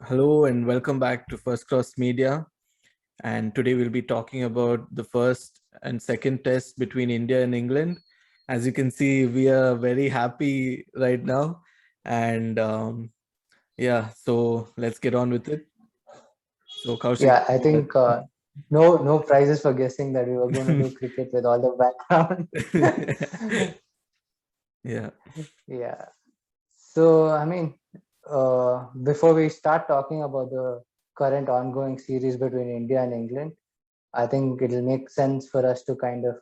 Hello and welcome back to First Cross Media. And today we'll be talking about the first and second test between India and England. As you can see, we are very happy right now. And so let's get on with it. So, Kaushik. Yeah, I think no prizes for guessing that we were going to do cricket with all the background. Yeah. Yeah. So before we start talking about the current ongoing series between India and England, I think it'll make sense for us to kind of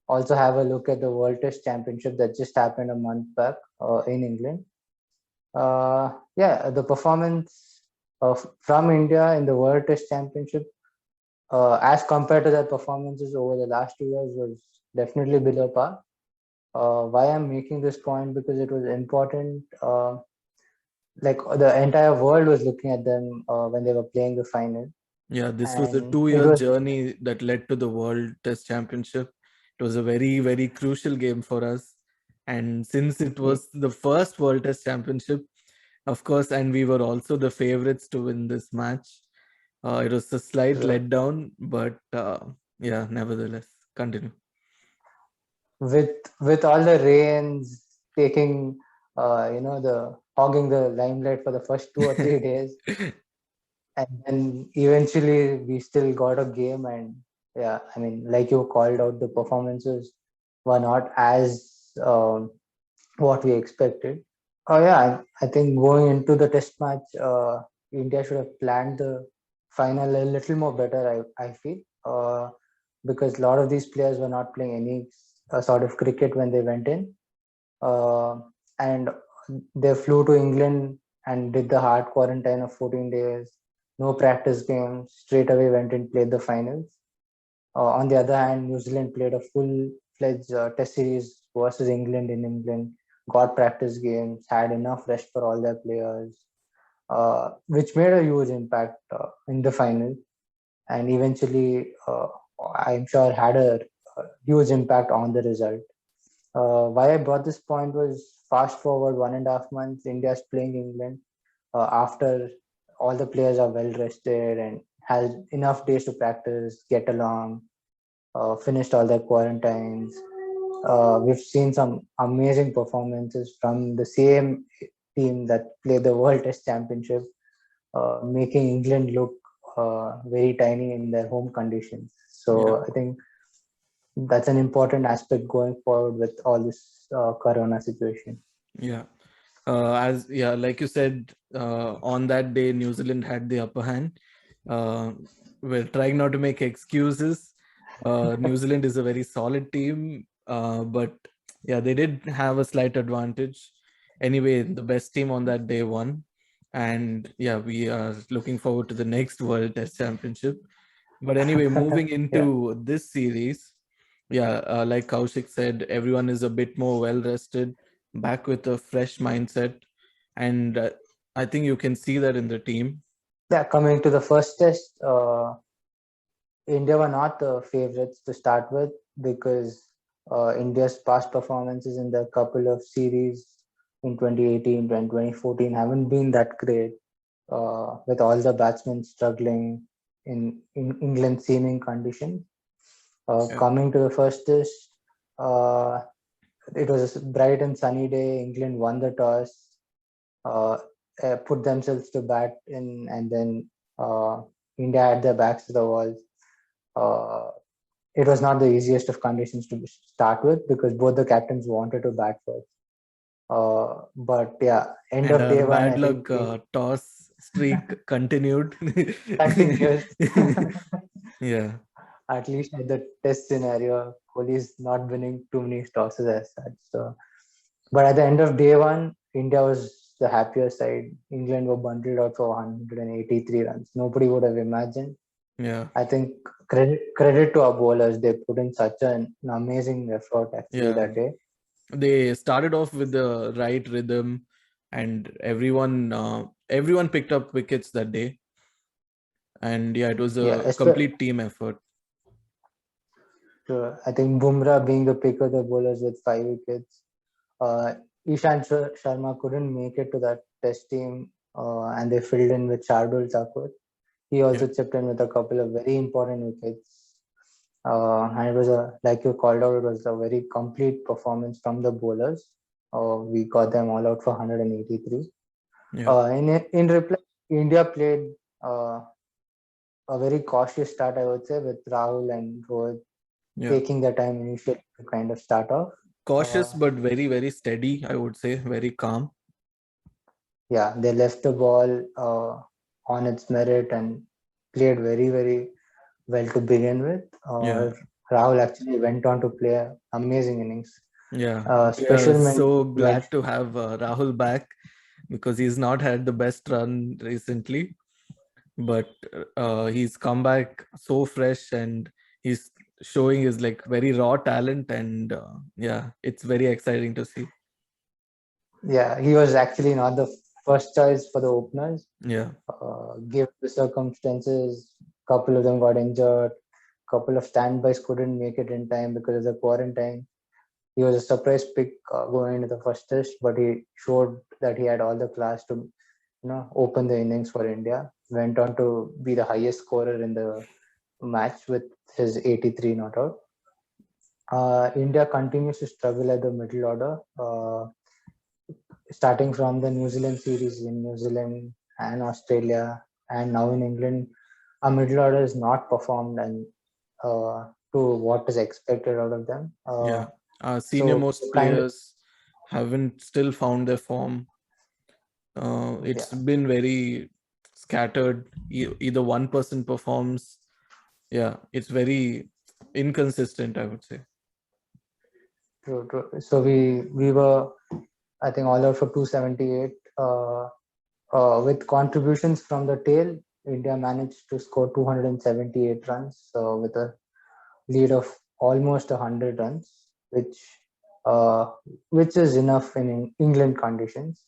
also have a look at the World Test Championship that just happened a month back in England. Yeah, the performance from India in the World Test Championship as compared to their performances over the last 2 years was definitely below par. Why I'm making this point because it was important. Like the entire world was looking at them when they were playing the final, Yeah, this was a and 2 year it was journey that led to the World Test Championship. It was a very, very crucial game for us. And since it was the first World Test Championship, of course, and we were also the favorites to win this match. It was a slight uh, letdown, but yeah, nevertheless, continue. with all the rains taking the hogging the limelight for the first 2 or 3 days, and then eventually we still got a game. And yeah, I mean, like you called out, the performances were not as what we expected. Oh yeah, I think going into the test match, India should have planned the final a little more better. I feel because a lot of these players were not playing any sort of cricket when they went in, uh, and they flew to England and did the hard quarantine of 14 days. No practice games. Straight away went and played the finals. On the other hand, New Zealand played a full-fledged test series versus England in England, got practice games, had enough rest for all their players, which made a huge impact in the final, and eventually, I'm sure, had a huge impact on the result. Why I brought this point was fast forward 1.5 months, India's playing England after all the players are well rested and has enough days to practice, get along, finished all their quarantines. We've seen some amazing performances from the same team that played the World Test Championship, making England look very tiny in their home conditions. Yeah, So I think that's an important aspect going forward with all this Corona situation. yeah. Like you said, on that day, New Zealand had the upper hand. Uh, we're trying not to make excuses. New Zealand is a very solid team, but yeah, they did have a slight advantage. Anyway, the best team on that day won. And yeah, we are looking forward to the next World Test Championship. But anyway, moving Yeah. into this series, yeah, like Kaushik said, everyone is a bit more well rested, back with a fresh mindset, and I think you can see that in the team. Yeah, coming to the first test, India were not the favorites to start with because India's past performances in the couple of series in 2018 and 2014 haven't been that great, with all the batsmen struggling in England's seaming conditions. Yeah, Coming to the first test, uh, it was a bright and sunny day. England won the toss, uh, put themselves to bat in, and then India had their backs to the wall. Uh, it was not the easiest of conditions to start with because both the captains wanted to bat first. But yeah, end and of day our one, I bad think luck toss streak continued. continues. Yeah, At least at the test scenario, Kohli is not winning too many tosses as such. So, but at the end of day one, India was the happier side. England were bundled out for 183 runs. Nobody would have imagined. yeah, I think credit to our bowlers. They put in such an amazing effort actually yeah. that day. They started off with the right rhythm, and everyone picked up wickets that day. And yeah, it was Yeah, a complete team effort. I think Bumrah being the pick of the bowlers with 5 wickets. Uh, Sharma couldn't make it to that test team and they filled in with Shardul Thakur. He also chipped in with a couple of very important wickets. And it was like you called out, it was a very complete performance from the bowlers. We got them all out for 183. In reply, India played a very cautious start, I would say, with Rahul and Rohit taking their time initially to kind of start off. Cautious, but very, very steady, I would say, very calm. Yeah, they left the ball on its merit and played very, very well to begin with. Rahul actually went on to play amazing innings. Yeah, we Special are so mention. glad to have Rahul back because he's not had the best run recently, but he's come back so fresh and he's showing his like very raw talent, and yeah, it's very exciting to see. Yeah, he was actually not the first choice for the openers. Yeah. Given the circumstances, couple of them got injured, couple of standbys couldn't make it in time because of the quarantine. He was a surprise pick going into the first test, but he showed that he had all the class to, open the innings for India. Went on to be the highest scorer in the match with his 83 not out. India continues to struggle at the middle order, starting from the New Zealand series in New Zealand and Australia, and now in England. Our middle order is not performed and to what is expected out of them. Our senior most players haven't still found their form. It's been very scattered. Either one person performs. Yeah, it's very inconsistent, I would say. True. So we were, I think, all out for 278. With contributions from the tail, India managed to score 278 runs with a lead of almost 100 runs, which is enough in England conditions.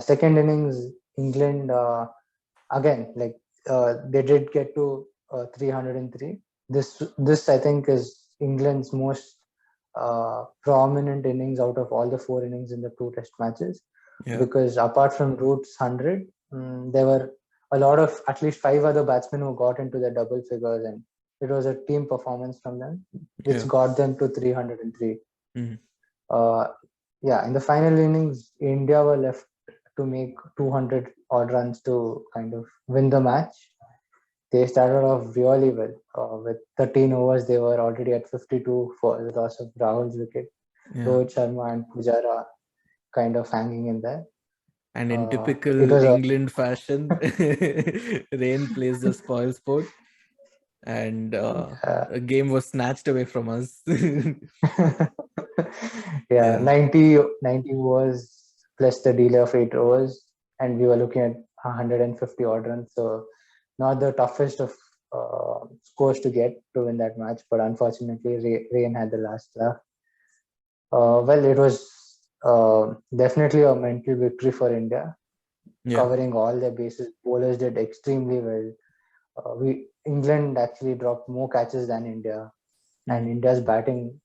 Second innings, England again, like they did get to 303. This I think is England's most prominent innings out of all the 4 innings in the 2 test matches. Because apart from Root's 100, there were a lot of at least 5 other batsmen who got into the double figures, and it was a team performance from them which got them to 303. In the final innings, India were left to make 200 odd runs to kind of win the match. They started off really well. With 13 overs, they were already at 52 for the loss of Rahul's wicket. Rohit Sharma and Pujara kind of hanging in there. And in typical England fashion, rain plays the spoil sport, and a game was snatched away from us. 90 overs plus the delay of 8 overs, and we were looking at 150 odd runs. So not the toughest of scores to get to win that match, but unfortunately, rain had the last laugh. Well, it was definitely a mental victory for India, covering all their bases. Bowlers did extremely well. England actually dropped more catches than India, and India's batting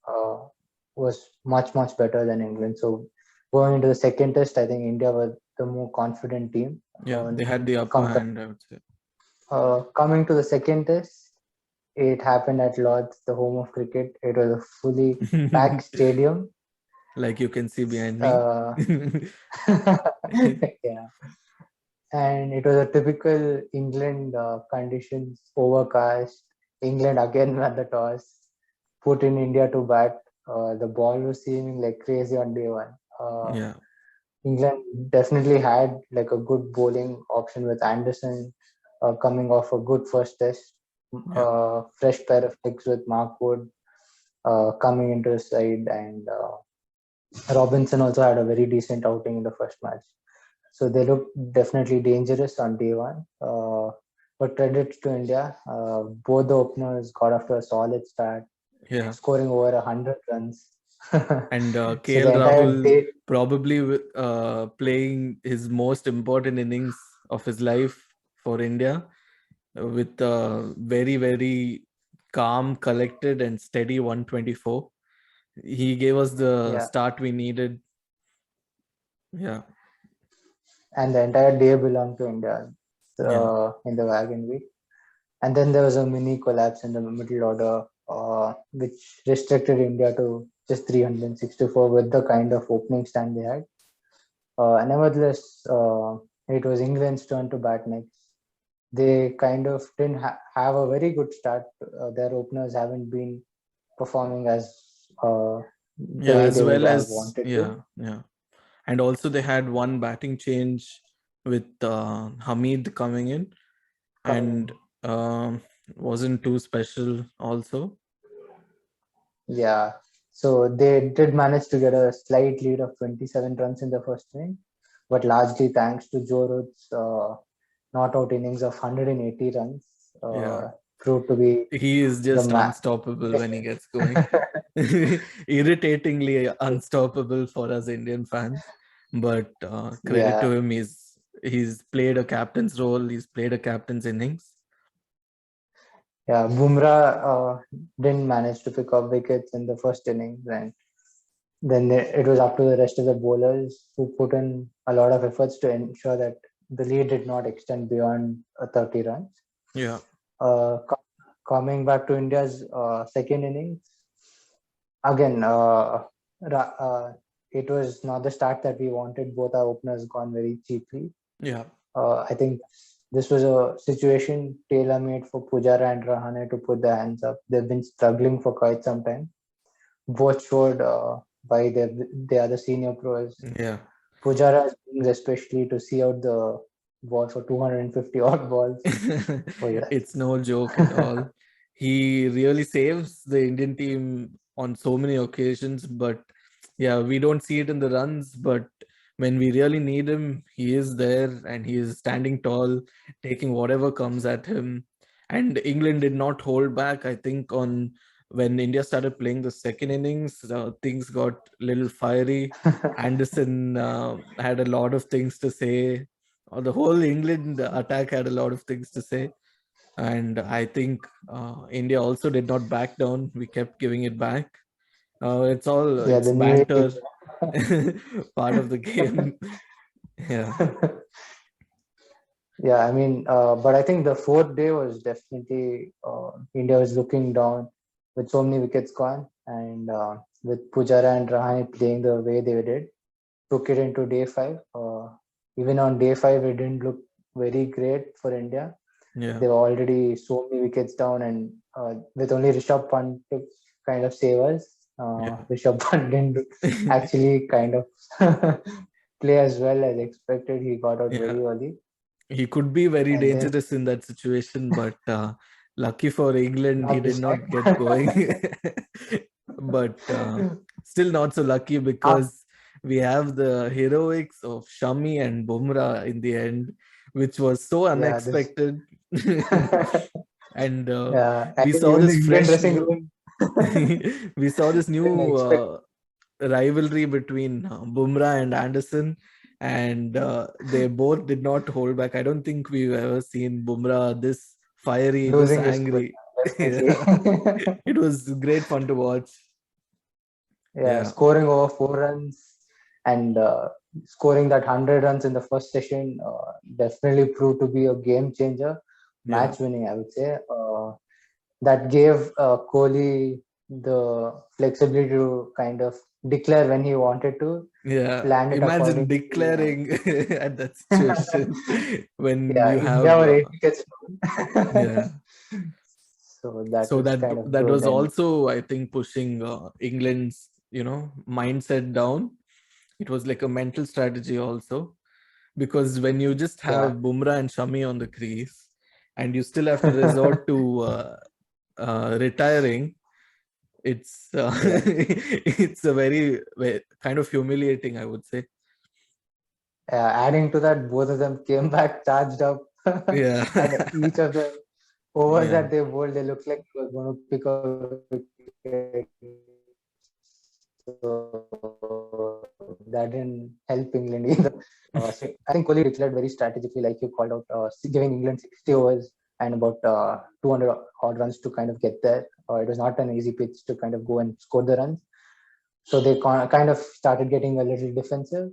was much better than England. So going into the second test, I think India was the more confident team. They had the upper hand, I would say. Coming to the second test, it happened at Lord's, the home of cricket. It was a fully packed stadium. Like you can see behind me. Yeah. And it was a typical England conditions, overcast. England again won the toss, put in India to bat. The ball was seeming like crazy on day one. England definitely had like a good bowling option with Anderson coming off a good first test. Fresh pair of legs with Mark Wood coming into the side, and Robinson also had a very decent outing in the first match. So they looked definitely dangerous on day one. But credit to India, both the openers got off to a solid start, scoring over 100 runs. And KL Rahul probably playing his most important innings of his life for India with very, very calm, collected and steady 124. He gave us the start we needed. and the entire day belonged to India in the wagon week. And then there was a mini collapse in the middle order, which restricted India to just 364 with the kind of opening stand they had. Nevertheless, it was England's turn to bat next. They kind of didn't have a very good start. Their openers haven't been performing as the way as they would well have as wanted to. and also they had one batting change with Hamid coming in, and wasn't too special also. Yeah, so they did manage to get a slight lead of 27 runs in the first inning, but largely thanks to Joe Root's not out innings of 180 runs, proved to be He is the just unstoppable when he gets going. Irritatingly unstoppable for us Indian fans, but credit to him, he's played a captain's role, he's played a captain's innings. Yeah, Bumrah didn't manage to pick up wickets in the first innings, and then it was up to the rest of the bowlers who put in a lot of efforts to ensure that the lead did not extend beyond 30 runs. Yeah. Coming back to India's second innings, again, it was not the start that we wanted. Both our openers gone very cheaply. Yeah. I think this was a situation tailor-made for Pujara and Rahane to put their hands up. They've been struggling for quite some time. Both showed by they are the senior pros. Yeah. Pujara especially to see out the ball for 250 odd balls. It's no joke at all. He really saves the Indian team on so many occasions, but yeah, we don't see it in the runs, but when we really need him, he is there and he is standing tall, taking whatever comes at him. And England did not hold back. I think on when India started playing the second innings, things got a little fiery. Anderson had a lot of things to say. The whole England attack had a lot of things to say. And I think India also did not back down. We kept giving it back. It's banter, part of the game. Yeah. Yeah, I mean, but I think the fourth day was definitely India was looking down with so many wickets gone, and with Pujara and Rahane playing the way they did, took it into day five. Even on day five, it didn't look very great for India. Yeah. They were already so many wickets down, and with only Rishabh Pant to kind of save us, Rishabh Pant didn't actually kind of play as well as expected. He got out very early. He could be very And dangerous in that situation, but lucky for England, he did not get going. But still not so lucky because we have the heroics of Shami and Bumrah in the end, which was so unexpected. And we saw this fresh new we saw this new rivalry between Bumrah and Anderson, and they both did not hold back. I don't think we've ever seen Bumrah this fiery, this angry. It was great fun to watch. Yeah, scoring over 4 runs and scoring that 100 runs in the first session definitely proved to be a game changer, match winning, I would say. That gave Kohli the flexibility to kind of declare when he wanted to. Yeah, imagine declaring at that situation when you have India were 8 wickets. yeah. So that So was kind of that good. was also, I think, pushing England's mindset down. It was like a mental strategy also, because when you just have Bumrah and Shami on the crease and you still have to resort to retiring, it's it's a very kind of humiliating, I would say. Adding to that, both of them came back charged up. Yeah. And each of the overs that they bowled, they looked like they were going to pick a wicket. So that didn't help England either. So I think Kohli declared very strategically, like you called out, giving England 60 overs and about 200 odd runs to kind of get there. It was not an easy pitch to kind of go and score the runs. So they kind of started getting a little defensive.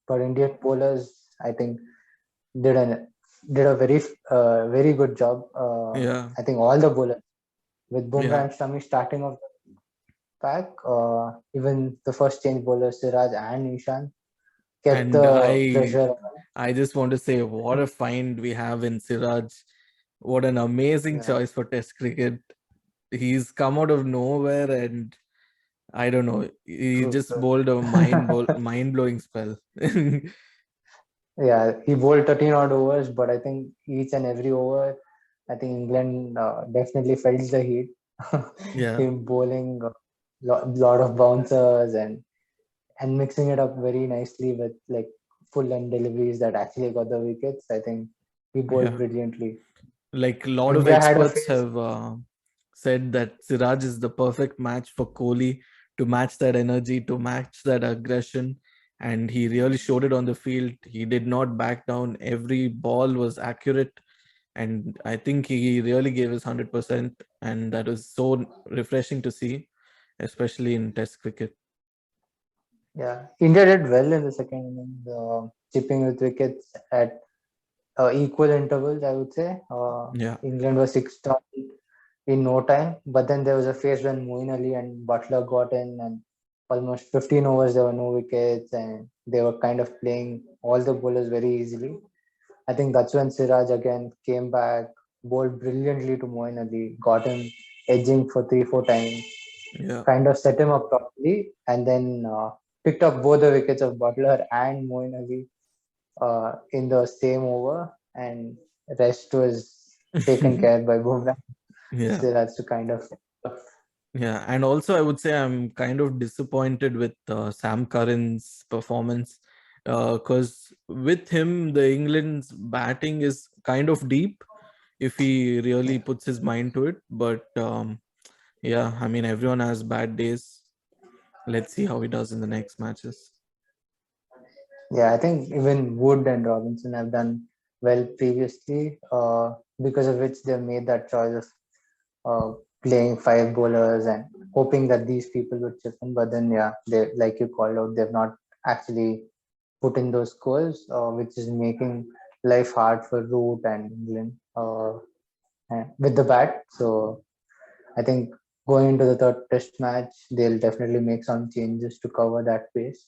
but Indian bowlers, I think, did a very good job. Yeah, I think all the bowlers with Bumrah yeah. and Shami starting off the pack, even the first change bowlers Siraj and Ishan kept And the pressure. I just want to say what a find we have in Siraj. What an amazing Yeah, choice for Test cricket. He's come out of nowhere, and I don't know. He true, just true. bowled a mind blowing spell. Yeah, he bowled 13 odd overs, but I think each and every over, I think England definitely felt the heat. Yeah, Him bowling a lot of bouncers and mixing it up very nicely with like full end deliveries that actually got the wickets. I think he bowled yeah. brilliantly. Like a lot of India had a experts phase. have said that Siraj is the perfect match for Kohli to match that energy, to match that aggression. And he really showed it on the field. He did not back down. Every ball was accurate. And I think he really gave his 100%. And that was so refreshing to see, especially in Test cricket. Yeah, India did well in the second innings, chipping with wickets at equal intervals, I would say. Yeah, England was 6 down in no time, but then there was a phase when Moeen Ali and Butler got in, and almost 15 overs there were no wickets, and they were kind of playing all the bowlers very easily. I think that's when Siraj again came back, bowled brilliantly to Moeen Ali, got him edging for 3 4 times, yeah, kind of set him up properly, and then picked up both the wickets of Butler and Moeen Ali in the same over, and rest was taken care by Bumrah. yeah. So that's to kind of Yeah, and also I would say I'm kind of disappointed with Sam Curran's performance because with him, the England's batting is kind of deep if he really puts his mind to it. But yeah, I mean, everyone has bad days. Let's see how he does in the next matches. yeah. I think even Wood and Robinson have done well previously, because of which they made that choice of playing 5 bowlers and hoping that these people would chip in. But then, yeah, they like you called out, they've not actually put in those goals, which is making life hard for Root and England with the bat. So I think going into the third test match, they'll definitely make some changes to cover that pace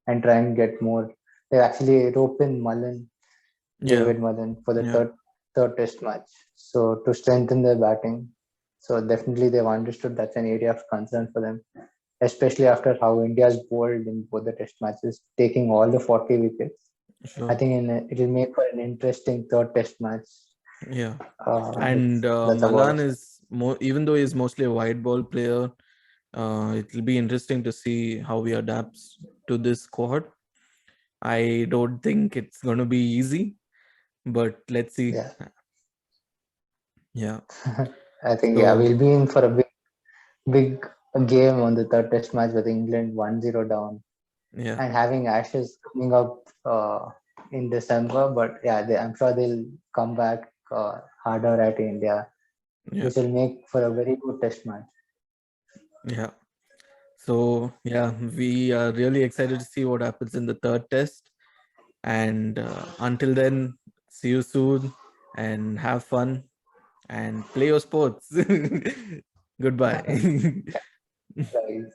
and try and get more. They actually roped in Mullen, Yeah, David Mullen, for the yeah, third test match. So to strengthen their batting. So definitely they've understood that's an area of concern for them, especially after how India's bowled in both the test matches, taking all the 40 wickets. I sure. think it'll make for an interesting third test match. Yeah. That's, And that's about Malan it. is more, even though he's mostly a wide ball player, it'll be interesting to see how he adapts to this squad. I don't think it's going to be easy, but let's see. Yeah. Yeah. I think, yeah, So, we'll be in for a big game on the third test match with England 1-0 down yeah. and having Ashes coming up in December. But yeah, I'm sure they'll come back harder at India, Yeah. which will make for a very good test match. Yeah. So, yeah, we are really excited to see what happens in the third test. And until then, see you soon and have fun and play your sports. Goodbye. Guys.